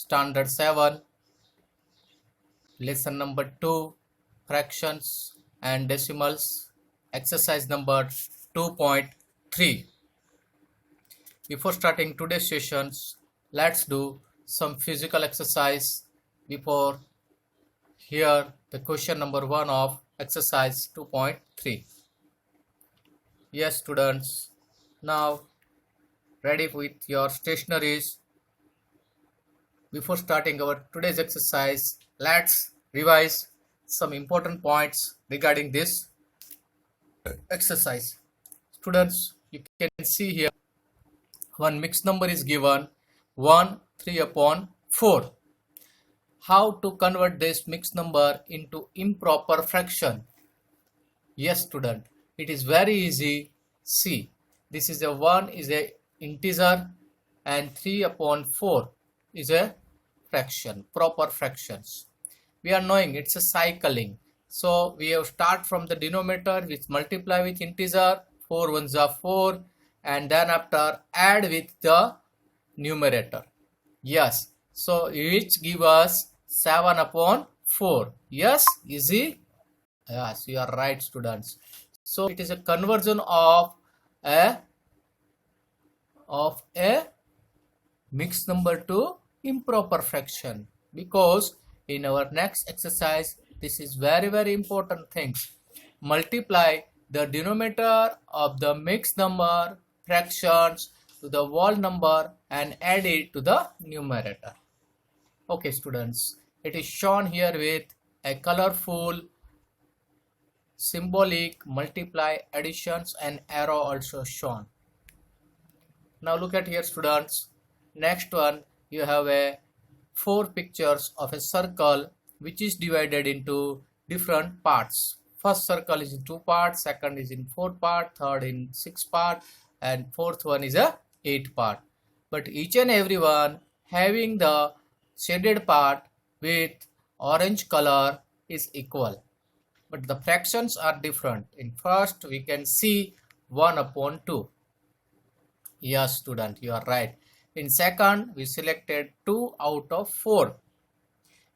Standard 7, lesson number 2, fractions and decimals, exercise number 2.3. Before starting today's sessions, let's do some physical exercise before here the question number 1 of exercise 2.3. Yes, students, now ready with your stationaries. Before starting our today's exercise, let's revise some important points regarding this exercise. Students, you can see here one mixed number is given 1 3 upon 4. How to convert this mixed number into improper fraction? Yes, student, it is very easy. See, this is a 1 is a integer and 3 upon 4 is a fraction, proper fractions. We are knowing it's a cycling. So we have start from the denominator which multiply with integer 4 ones are 4 and then after add with the numerator. Yes, so which give us 7 upon 4. Yes, easy? Yes, you are right, students. So it is a conversion of a mixed number to improper fraction, because in our next exercise this is very important thing. Multiply the denominator of the mixed number fractions to the whole number and add it to the numerator. Okay, students, it is shown here with a colorful symbolic multiply additions and arrow also shown. Now look at here, students. Next one, you have a 4 pictures of a circle which is divided into different parts. First circle is in 2 parts, second is in 4 part, third in 6 part, and fourth one is a 8 part. But each and every one having the shaded part with orange color is equal, but the fractions are different. In first we can see 1 upon 2. Yes, student, you are right. In second we selected 2 out of 4.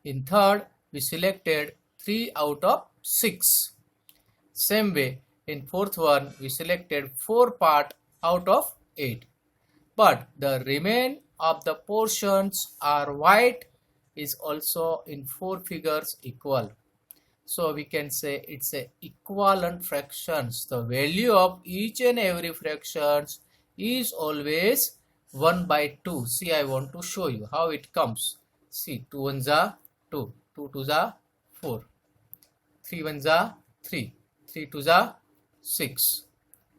In third we selected 3 out of 6. Same way in fourth one we selected 4 part out of 8. But the remain of the portions are white is also in 4 figures equal. So we can say it's a equivalent fractions. The value of each and every fractions is always 1 by 2. See, I want to show you how it comes. See, 2 ones are 2, 2 twos are 4, 3 ones are 3, 3 twos are 6,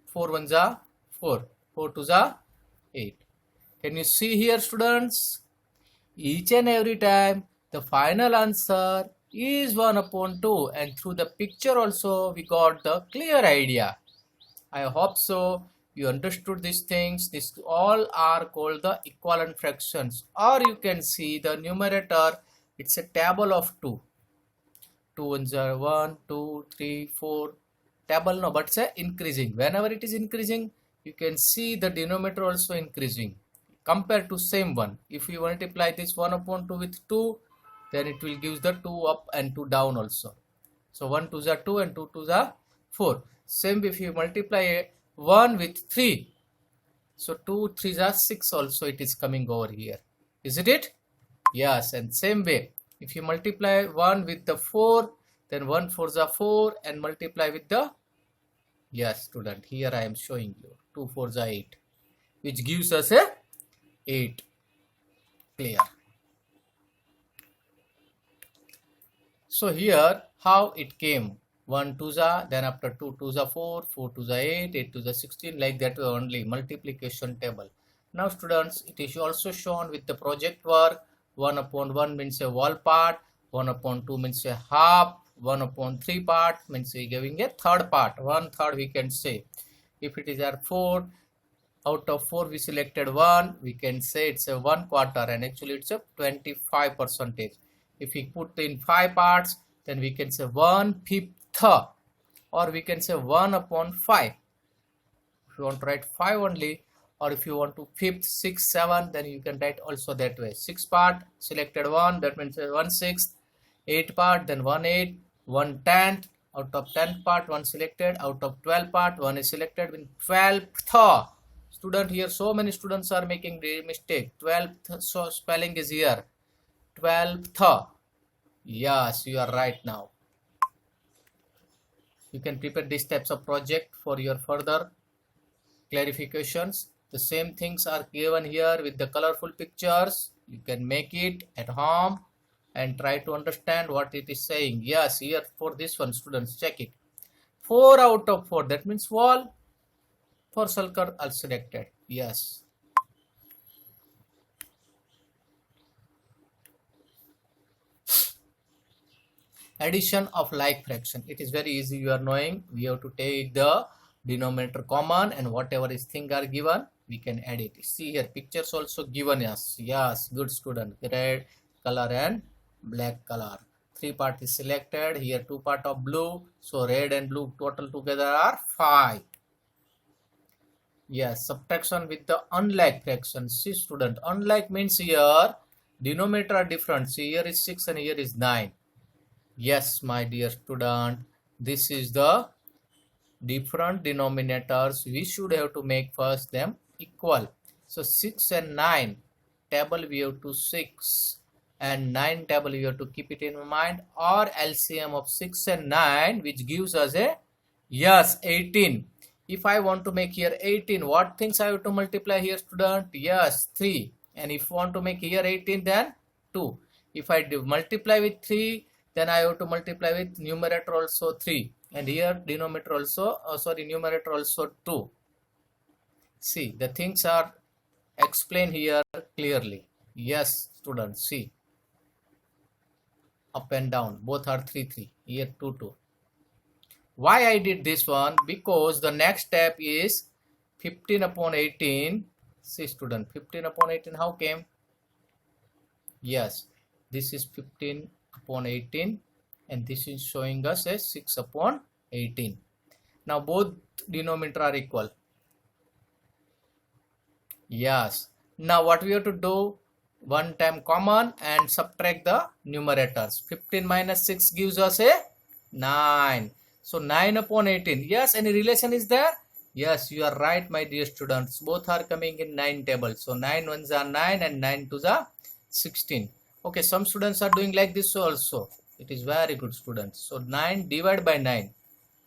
4 ones are 4, 4 twos are 8. Can you see here, students? Each and every time the final answer is 1 upon 2, and through the picture also we got the clear idea. I hope so you understood these things. These all are called the equivalent fractions, or you can see the numerator, it's a table of 2. 2 ones are 1, 2, 3, 4. Table no, but it's a increasing. Whenever it is increasing, you can see the denominator also increasing compared to same one. If we multiply this 1 upon 2 with 2, then it will give the 2 up and 2 down also. So 1 twos are 2 and 2 twos are 4. Same if you multiply 1 with 3, so 2 threes are 6 also, it is coming over here, isn't it? Yes, and same way if you multiply 1 with the 4, then 1 fours are 4 and multiply with the, yes student, here I am showing you 2 fours are 8, which gives us a 8. Clear? So here how it came, 1 twos are, then after 2 twos are 4, 4 twos are 8, 8 twos are 16, like that only multiplication table. Now students, it is also shown with the project work. 1 upon 1 means a whole part, 1 upon 2 means a half, 1 upon 3 part means we giving a third part, 1/3 we can say. If it is a 4, out of 4 we selected 1, we can say it's a 1/4, and actually it's a 25%. If we put in 5 parts, then we can say 1/5, or we can say 1 upon 5. If you want to write 5 only, or if you want to fifth, 6, 7, then you can write also that way. 6 part selected 1, that means 1/6. 8 part, then 1/8, 1/10. Out of 10 part, 1 selected. Out of 12 part, 1 is selected. In 12th student, here so many students are making the mistake. 12th, so spelling is here 12th. Yes, you are right now. You can prepare these types of project for your further clarifications. The same things are given here with the colorful pictures. You can make it at home and try to understand what it is saying. Yes, here for this one, students, check it. 4 out of 4, that means wall. 4 circle are selected. Yes. Addition of like fraction. It is very easy, you are knowing. We have to take the denominator common, and whatever is thing are given, we can add it. See here, pictures also given us. Yes, good student. Red color and black color. 3 part is selected. Here 2 part of blue. So red and blue total together are 5. Yes, subtraction with the unlike fraction. See student, unlike means here denominator are different. See here is 6 and here is 9. Yes, my dear student, this is the different denominators. We should have to make first them equal. So 6 and 9 table we have to 6 and 9 table we have to keep it in mind, or LCM of 6 and 9, which gives us a, yes, 18. If I want to make here 18, what things I have to multiply here, student? Yes, 3. And if I want to make here 18, then 2. If I multiply with 3, then I have to multiply with numerator also 3. And here denominator also, numerator also 2. See, the things are explained here clearly. Yes, students, see. Up and down, both are 3, 3. Here 2, 2. Why I did this one? Because the next step is 15 upon 18. See student, 15 upon 18 how came? Yes, this is 15 upon 18 and this is showing us as 6 upon 18. Now both denominator are equal. Yes. Now what we have to do? One time common and subtract the numerators. 15 minus 6 gives us a 9. So 9 upon 18. Yes, any relation is there? Yes, you are right, my dear students. Both are coming in 9 tables. So 9 ones are 9 and 9 twos are 16. Okay, some students are doing like this also. It is very good, students. So 9 divided by 9.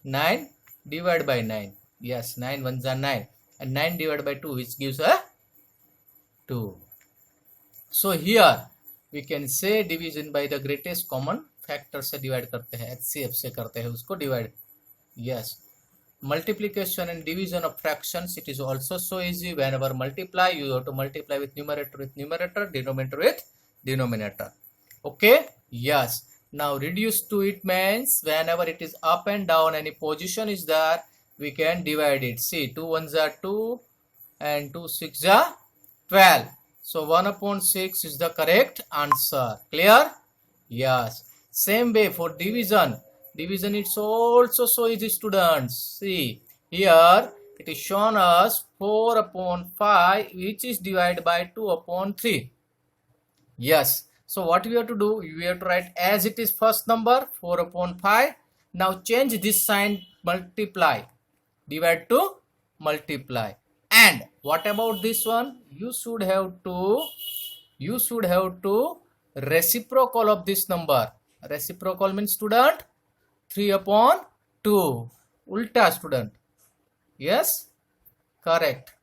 9 divided by 9. Yes, 9 ones are 9. And 9 divided by 2, which gives a 2. So here we can say division by the greatest common factor से divide करते हैं, HCF से करते हैं उसको divide. Yes, multiplication and division of fractions, it is also so easy. Whenever multiply, you have to multiply with numerator, denominator with denominator. Okay, yes. Now reduce to it means whenever it is up and down, any position is there, we can divide it. See, 2 ones are 2 and 2 6 are 12. So 1 upon 6 is the correct answer. Clear? Yes. Same way for division. Division it's also so easy, students. See, here it is shown as 4 upon 5, which is divided by 2 upon 3. Yes. So what we have to do? We have to write as it is first number 4 upon 5. Now change this sign, multiply. Divide to multiply. And what about this one? You should have to reciprocal of this number. Reciprocal means, student, 3 upon 2. Ulta, student. Yes, correct.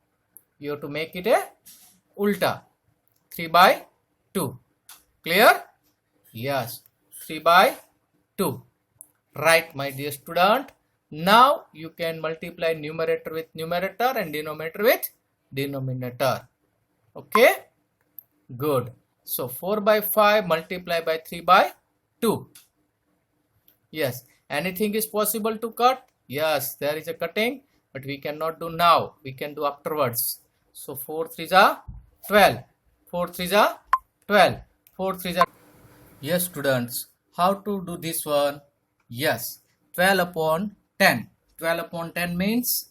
You have to make it a ulta. 3 by 2. Clear? Yes, 3 by 2. Right, my dear student. Now you can multiply numerator with numerator and denominator with denominator. Okay, good. So 4 by 5 multiply by 3 by 2. Yes, anything is possible to cut? Yes, there is a cutting, but we cannot do now. We can do afterwards. So 4 3s are 12. 4 3s are 12. 4 3s are. Yes, students, how to do this one? Yes, 12 upon 10. 12 upon 10 means,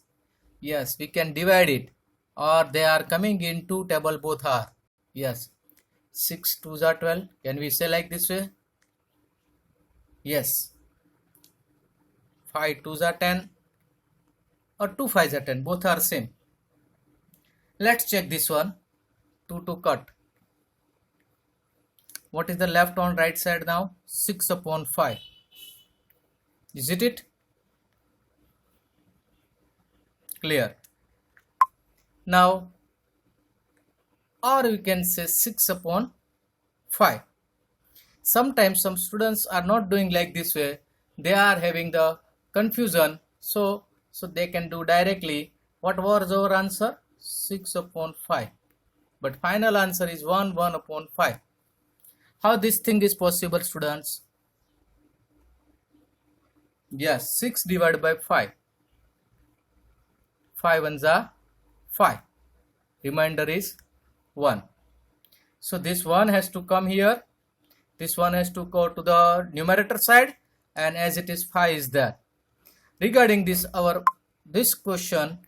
yes, we can divide it. or they are coming in two table, both are. Yes, 6 2s are 12. Can we say like this way? Yes. 5 2s are 10 or 2 5s are 10, both are same. Let's check this one. 2 to cut. What is the left on right side now? 6 upon 5. Is it? Clear. Now, or we can say 6 upon 5. Sometimes some students are not doing like this way. They are having the confusion. So they can do directly. What was our answer? 6 upon 5. But final answer is 1 upon 5. How this thing is possible, students? Yes, 6 divided by 5. 5 ones are 5. Remainder is 1. So this 1 has to come here. This one has to go to the numerator side, and as it is 5 is there. Regarding this question,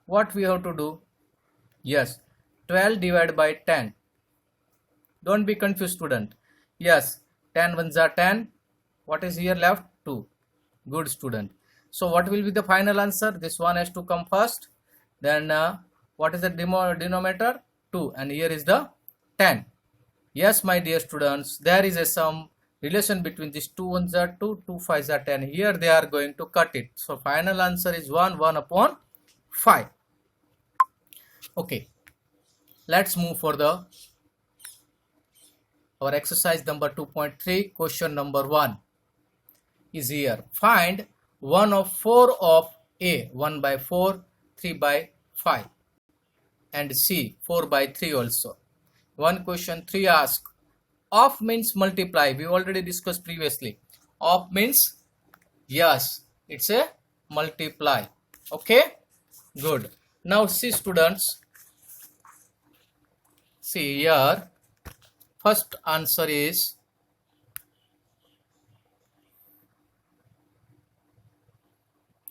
what we have to do? Yes, 12 divided by 10. Don't be confused, student. Yes, 10 ones are 10. What is here left? 2. Good, student. So what will be the final answer? This one has to come first. Then what is the denominator? 2, and here is the 10. Yes, my dear students, there is some relation between these 2 ones are 2, 2 5s are 10. Here they are going to cut it. So final answer is 1 upon 5. Okay, let's move for our exercise number 2.3. Question number 1 is here. Find 1 of 4 of A, 1 by 4, 3 by 5, and C, 4 by 3 also. One question 3 asks, of means multiply. We already discussed previously. Of means, yes, it's a multiply. Okay, good. Now see, students, see here, first answer is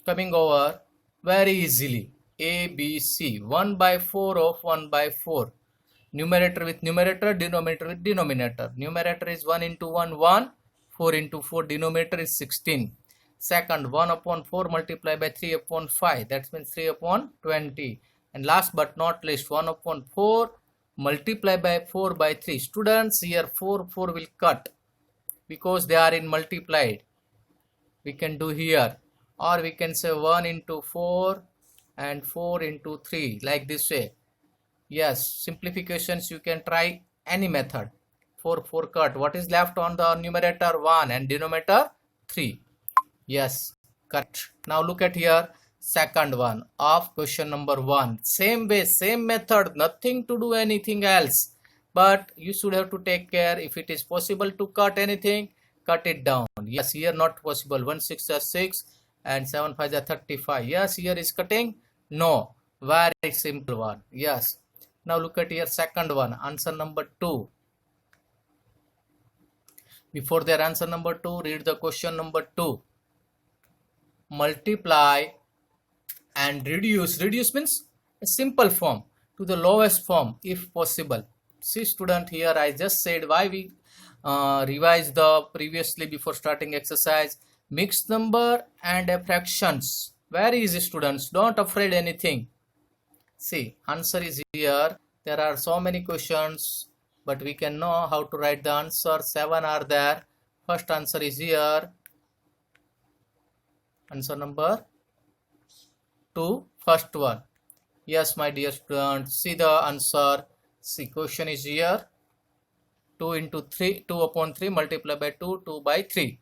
coming over very easily. A, B, C. 1 by 4 of 1 by 4. Numerator with numerator, denominator with denominator. Numerator is 1 into 1, 1. 4 into 4, denominator is 16. Second, 1 upon 4 multiplied by 3 upon 5. That means 3 upon 20. And last but not least, 1 upon 4 multiplied by 4 by 3. Students, here 4 will cut because they are in multiplied. We can do here. Or we can say 1 into 4 and 4 into 3, like this way. Yes, simplifications you can try any method. 4 cut. What is left on the numerator? 1 and denominator 3. Yes, correct. Now look at here, second one of question number 1. Same way, same method, nothing to do anything else. But you should have to take care. If it is possible to cut anything, cut it down. Yes, here not possible. 1 6 are 6 and 7 5 are 35. Yes, here is cutting. No, very simple one. Yes. Now look at here, second one, answer number 2. Before their answer number 2, read the question number 2. Multiply and reduce. Reduce means a simple form to the lowest form if possible. See, student, here I just said why we revised the previously before starting exercise. Mixed number and fractions. Very easy, students. Don't afraid anything. See, answer is here. There are so many questions, but we can know how to write the answer. 7 are there. First answer is here. Answer number 2, first one. Yes, my dear students, see the answer. See, question is here. 2 into 3, 2 upon 3 multiplied by 2, 2 by 3.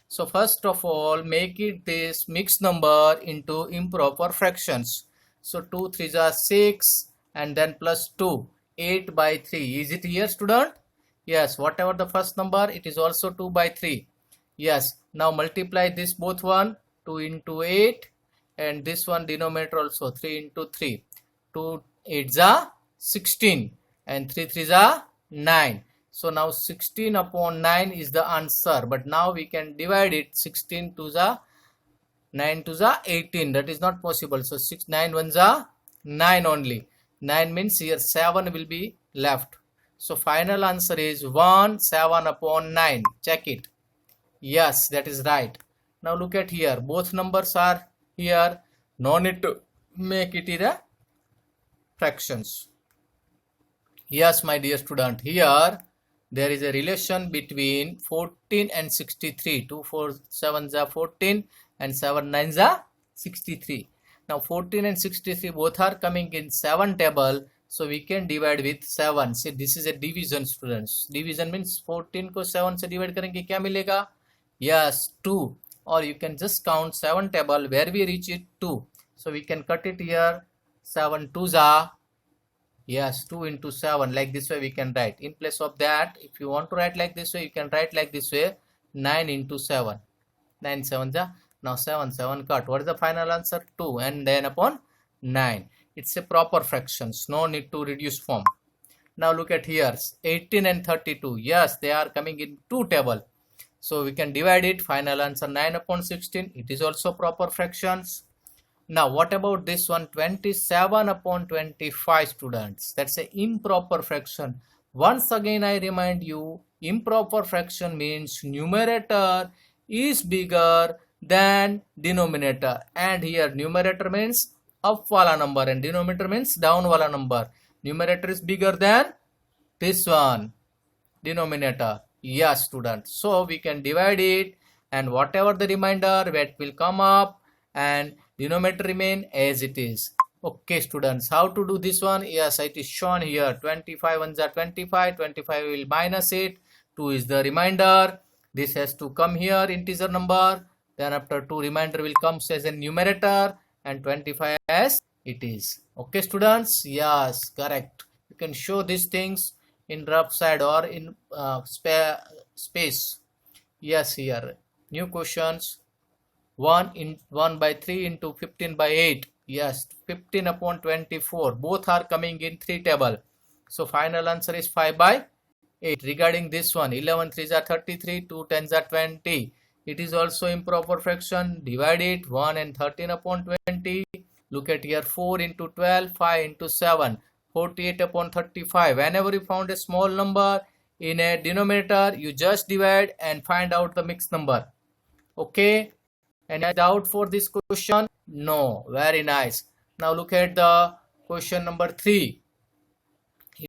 So first of all, make it this mixed number into improper fractions. So 2 3s are 6 and then plus 2, 8 by 3. Is it here, student? Yes, whatever the first number, it is also 2 by 3. Yes, now multiply this both one, 2 into 8, and this one denominator also 3 into 3. 2 8s are 16 and 3 3s are 9. So now 16 upon 9 is the answer, but now we can divide it. 16 2s are 9 2s are 18. That is not possible. So 6 9 1s are 9 only. 9 means here 7 will be left. So final answer is 1 7 upon 9. Check it. Yes, that is right. Now look at here. Both numbers are here. No need to make it in a fractions. Yes, my dear student. Here there is a relation between 14 and 63. 2 4 7 are 14 and 7 9 are 63. Now 14 and 63 both are coming in 7 table. So we can divide with 7. See, this is a division, students. Division means 14 को 7 से divide करेंगे क्या मिलेगा? Yes, 2. Or you can just count 7 table where we reach it 2. So we can cut it here. 7 2s are, yes, 2 into 7. Like this way we can write. In place of that, if you want to write like this way, you can write like this way. 9 into 7. 9 7s are. Now 7 7 cut. What is the final answer? 2 and then upon 9. It's a proper fractions. No need to reduce form. Now look at here. 18 and 32. Yes, they are coming in 2 table. So we can divide it. Final answer 9 upon 16. It is also proper fractions. Now what about this one? 27 upon 25, students. That's an improper fraction. Once again I remind you, improper fraction means numerator is bigger than denominator. And here numerator means up wala number and denominator means down wala number. Numerator is bigger than this one, denominator. Yes, students. So we can divide it and whatever the remainder that will come up and denominator remain as it is. Okay, students, how to do this one? Yes, it is shown here. 25 ones are 25. 25 will minus it. 2 is the remainder. This has to come here, integer number. Then after 2 remainder will come as a numerator and 25 as it is. Okay, students? Yes, correct. You can show these things in rough side or in space. Yes, here. New questions. 1 by 3 into 15 by 8. Yes, 15 upon 24. Both are coming in 3 table. So final answer is 5 by 8. Regarding this one, 11 3s are 33, 2 10s are 20. It is also improper fraction. Divide it. 1 and 13 upon 20. Look at here. 4 into 12, 5 into 7. 48 upon 35. Whenever you found a small number in a denominator, you just divide and find out the mixed number. Okay. Any doubt for this question? No. Very nice. Now look at the question number 3.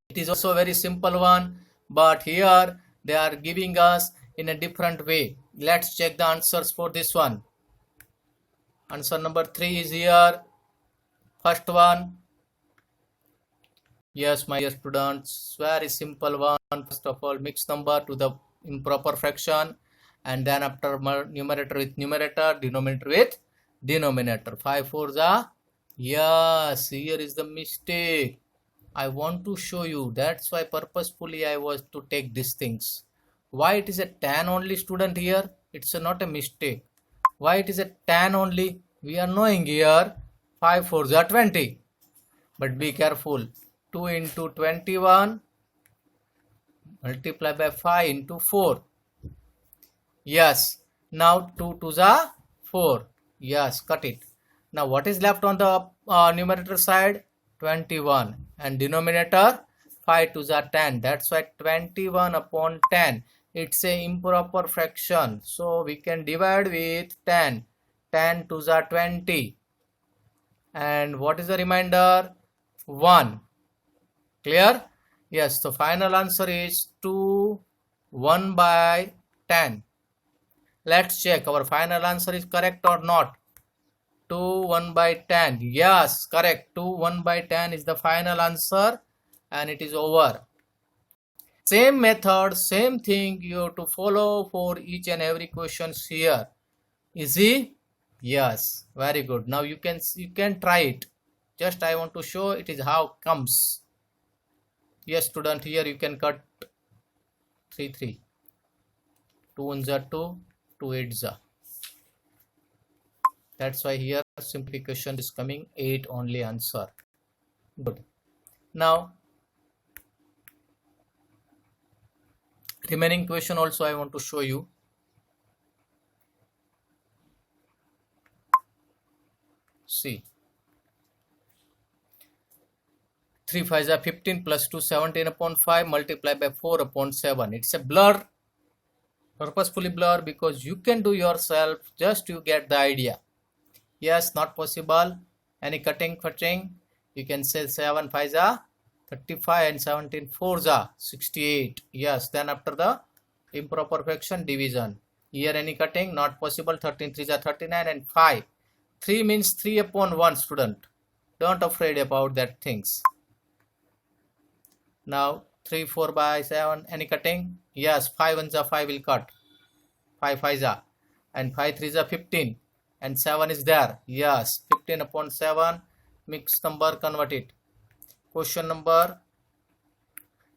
It is also a very simple one, but here they are giving us in a different way. Let's check the answers for this one. Answer number 3 is here. First one. Yes, my dear students, very simple one. First of all, mixed number to the improper fraction, and then after numerator with numerator, denominator with denominator. 5 4s are, yes, here is the mistake. I want to show you. That's why purposefully I was to take these things. Why it is a 10 only, student, here? It's not a mistake. Why it is a 10 only? We are knowing here 5 4s are 20. But be careful. 2 into 21 multiply by 5 into 4. Yes. Now 2 2s are 4. Yes, cut it. Now what is left on the numerator side? 21. And denominator 5 2s are 10. That's why 21 upon 10. It's a improper fraction. So we can divide with 10. 10 2s are 20. And what is the remainder? 1. Clear? Yes, so final answer is 2 1 by 10. Let's check our final answer is correct or not. 2 1 by 10. Yes, correct. 2 1 by 10 is the final answer and it is over. Same method, same thing you have to follow for each and every questions here. Easy? Yes, very good. Now you can try it. Just I want to show it is how comes. Yes, student, here you can cut 3 3. 2 1s are 2, 2 8s are. That's why here simplification is coming 8 only answer. Good. Now remaining question also I want to show you. See. 3 5s are 15 plus 2 17 upon 5 multiplied by 4 upon 7. It's a blur, purposefully blur, because you can do yourself, just you get the idea. Yes, not possible. Any cutting? You can say 7 5s are 35 and 17 4s are 68. Yes, then after the improper fraction division. Here any cutting? Not possible. 13 3s are 39 and 5. 3 means 3 upon 1, student. Don't afraid about that things. Now 3 4 by 7, any cutting? Yes, 5 1s are 5 will cut. 5 5s are, and 5 3s are 15 and 7 is there. Yes, 15 upon 7, mixed number, convert it. Question number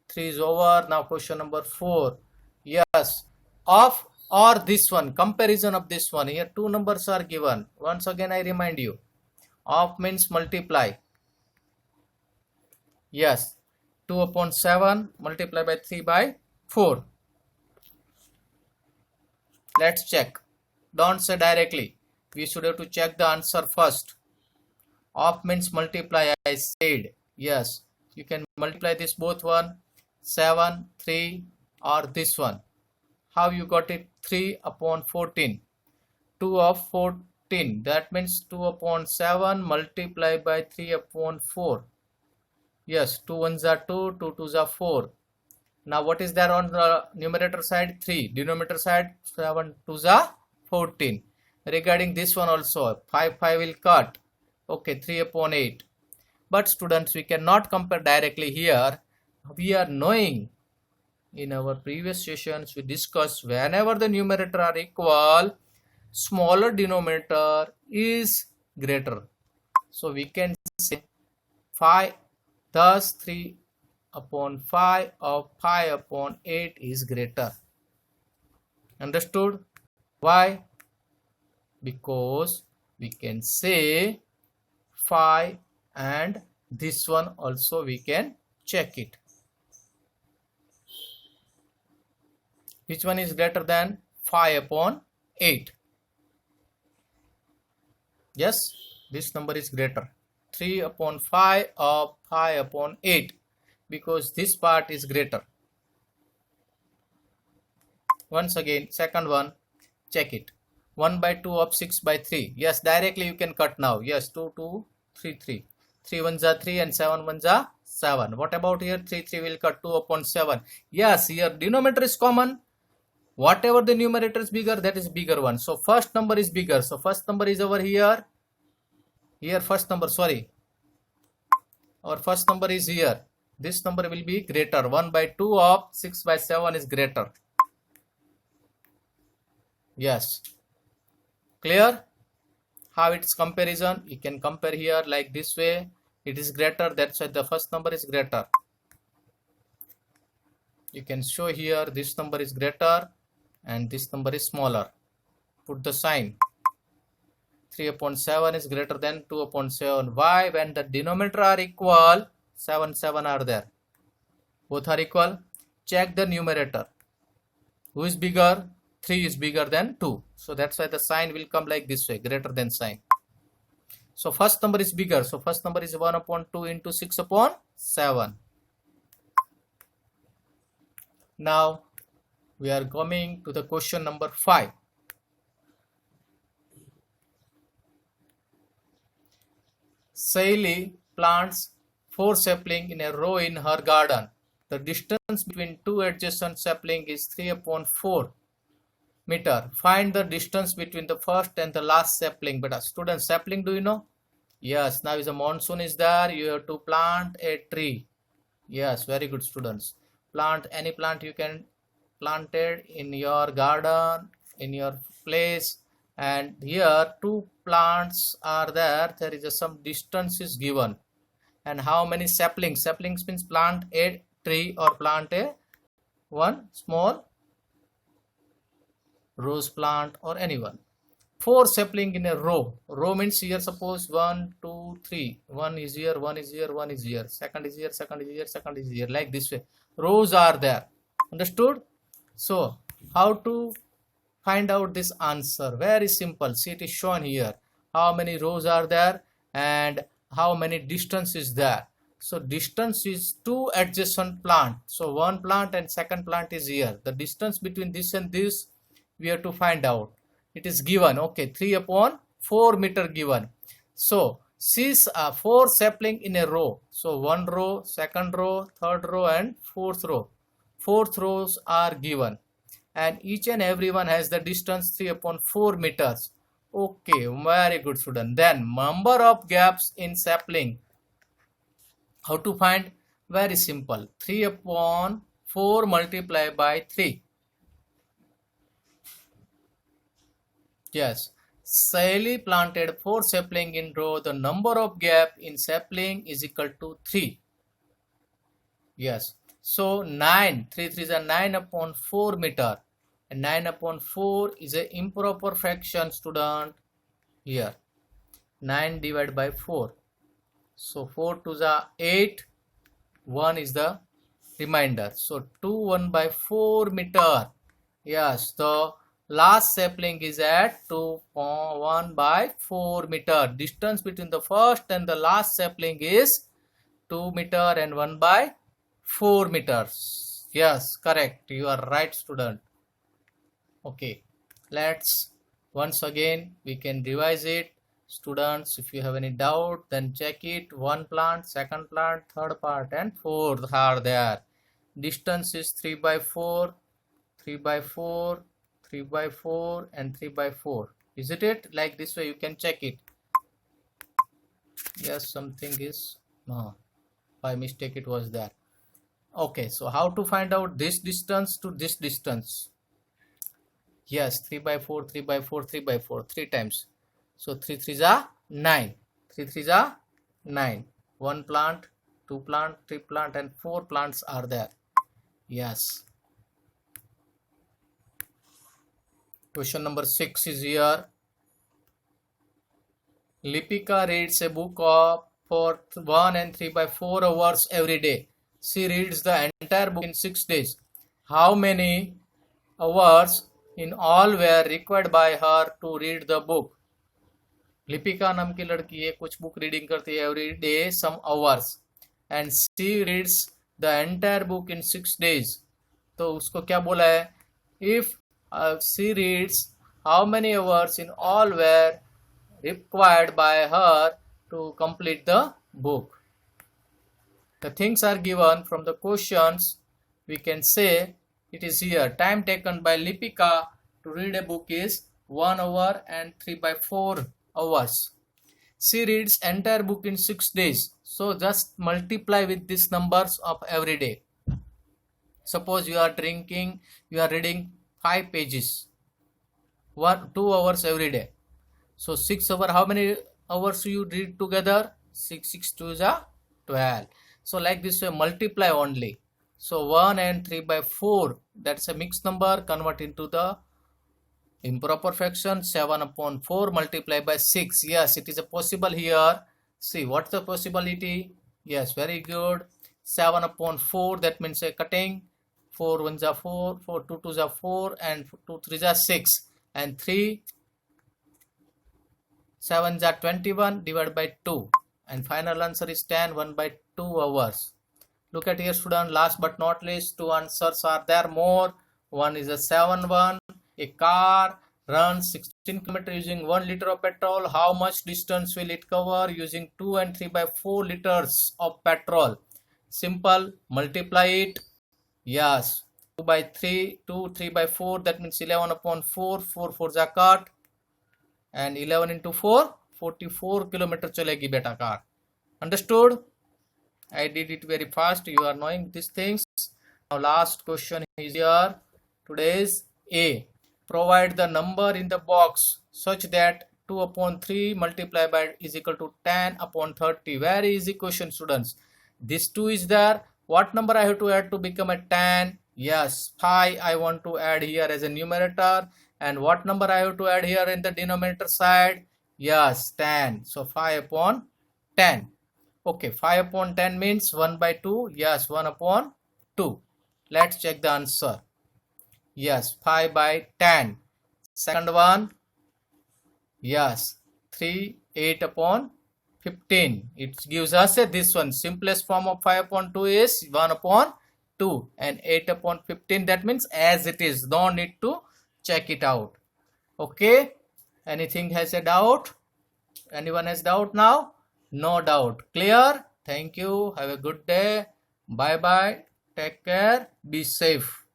3 is over. Now question number 4. Yes, of or this one, comparison of this one. Here two numbers are given. Once again I remind you, of means multiply. Yes, 2 upon 7 multiply by 3 by 4. Let's check. Don't say directly. We should have to check the answer first. Of means multiply, I said. Yes, you can multiply this both one, 7, 3 or this one. How you got it? 3 upon 14. 2 of 14. That means 2 upon 7 multiplied by 3 upon 4. Yes, 2 1s are 2, 2 2s are 4. Now what is there on the numerator side? 3. Denominator side? 7 2s are 14. Regarding this one also, 5 5 will cut. Okay, 3 upon 8. But students, we cannot compare directly here. We are knowing, in our previous sessions we discussed, whenever the numerator are equal, smaller denominator is greater. So we can say 5, thus 3 upon 5 of 5 upon 8 is greater. Understood? Why? Because we can say 5 and this one also we can check it. Which one is greater than 5 upon 8? Yes, this number is greater. 3 upon 5 of 5 upon 8, because this part is greater. Once again, second one, check it. 1 by 2 of 6 by 3. Yes, directly you can cut now. Yes, 2 2 3 3. 3 1s are 3 and 7 1s are 7. What about here? 3 3 will cut 2 upon 7. Yes, here denominator is common. Whatever the numerator is bigger, that is bigger one. So first number is bigger. So first number is over here. Here first number, sorry. Our first number is here. This number will be greater. 1 by 2 of 6 by 7 is greater. Yes. Clear? How it's comparison? You can compare here like this way. It is greater. That's why the first number is greater. You can show here this number is greater and this number is smaller. Put the sign. 3 upon 7 is greater than 2 upon 7. Why? When the denominator are equal, 7 7 are there. Both are equal. Check the numerator. Who is bigger? 3 is bigger than 2. So that's why the sign will come like this way, greater than sign. So first number is bigger. So first number is 1 upon 2 into 6 upon 7. Now we are coming to the question number 5. Sally plants 4 saplings in a row in her garden. The distance between two adjacent saplings is 3 upon 4 meter. Find the distance between the first and the last sapling. But students, sapling, do you know? Yes, now is a monsoon is there. You have to plant a tree. Yes, very good, students. Plant any plant you can plant it in your garden, in your place. And here 2 plants are there. There is some distance is given. And how many saplings? Saplings means plant a tree or plant a one small rose plant or anyone. 4 sapling in a row. Row means here suppose 1 2 3. 1 is here, 1 is here, 1 is here. Second is here, second is here, second is here. Like this way. Rows are there. Understood? So how to find out this answer? Very simple. See, it is shown here. How many rows are there and how many distance is there. So distance is two adjacent plant. So one plant and second plant is here. The distance between this and this we have to find out. It is given. Okay, 3 upon 4 meter given. So see 4 sapling in a row. So one row, second row, third row and fourth row. Fourth rows are given. And each and every one has the distance 3 upon 4 meters. Okay, very good student. Then number of gaps in sapling. How to find? Very simple. 3 upon 4 multiplied by 3. Yes. Sally planted 4 sapling in row. The number of gap in sapling is equal to 3. Yes. So 9. 3 3 is a 9 upon 4 meter. And 9 upon 4 is an improper fraction, student. Here. 9 divided by 4. So 4 to the 8, 1 is the remainder. So 2 1 by 4 meter. Yes, the last sapling is at 1 by 4 meter. Distance between the first and the last sapling is 2 meter and 1 by 4 meters. Yes, correct. You are right, student. Okay, let's once again we can revise it. Students, if you have any doubt, then check it. One plant, second plant, third part and fourth are there. Distance is 3 by 4, 3 by 4, 3 by 4 and 3 by 4. Isn't it? Like this way you can check it. Yes, something is, no, by mistake it was there. Okay, so how to find out this distance to this distance? Yes, 3 by 4, 3 by 4, 3 by 4, 3 times. So 3 3s are 9. 3 3s are 9. 1 plant, 2 plant, 3 plant and 4 plants are there. Yes. Question number 6 is here. Lipika reads a book for 1 and 3 by 4 hours every day. She reads the entire book in 6 days. How many hours in all were required by her to read the book? Lipika नाम की लड़की है, कुछ book reading करती है every day some hours and she reads the entire book in 6 days. तो उसको क्या बोला है? If she reads how many hours in all were required by her to complete the book. The things are given from the questions. We can say it is here. Time taken by Lipika to read a book is 1 hour and 3 by 4 hours. She reads entire book in 6 days. So just multiply with these numbers of every day. Suppose you are reading 5 pages, 2 hours every day. So 6 hours, how many hours you read together? 6 6 2 is 12. So like this way multiply only. So 1 and 3 by 4, that's a mixed number, convert into the improper fraction. 7 upon 4 multiplied by 6. Yes, it is a possible here. See, what's the possibility? Yes, very good. 7 upon 4, that means a cutting. 4 1s are 4, 4 2 2s are 4 and 2 3s are 6 and 3 7s are 21 divided by 2 and final answer is 10, 1 by 2 hours. Look at here, student. Last but not least, 2 answers are there more. One is a 7 1. A car runs 16 km using 1 liter of petrol. How much distance will it cover using 2 and 3 by 4 liters of petrol? Simple, multiply it. Yes, 2 by 3, 2, 3 by 4, that means 11 upon 4, 4 4s are cut and 11 into 4, 44 kilometer chalegi beta car. Understood? I did it very fast. You are knowing these things. Now last question is here. Today's A. Provide the number in the box such that 2 upon 3 multiplied by is equal to 10 upon 30. Very easy question, students. This 2 is there. What number I have to add to become a 10? Yes, 5 I want to add here as a numerator. And what number I have to add here in the denominator side? Yes, 10. So 5 upon 10. Okay, 5 upon 10 means 1 by 2. Yes, 1 upon 2. Let's check the answer. Yes, 5 by 10. Second one. Yes, 3, 8 upon 15. It gives us this one. Simplest form of 5 upon 2 is 1 upon 2, and 8 upon 15, that means as it is. Don't need to check it out. Okay, anything has a doubt? Anyone has doubt now? No doubt. Clear? Thank you. Have a good day. Bye bye. Take care. Be safe.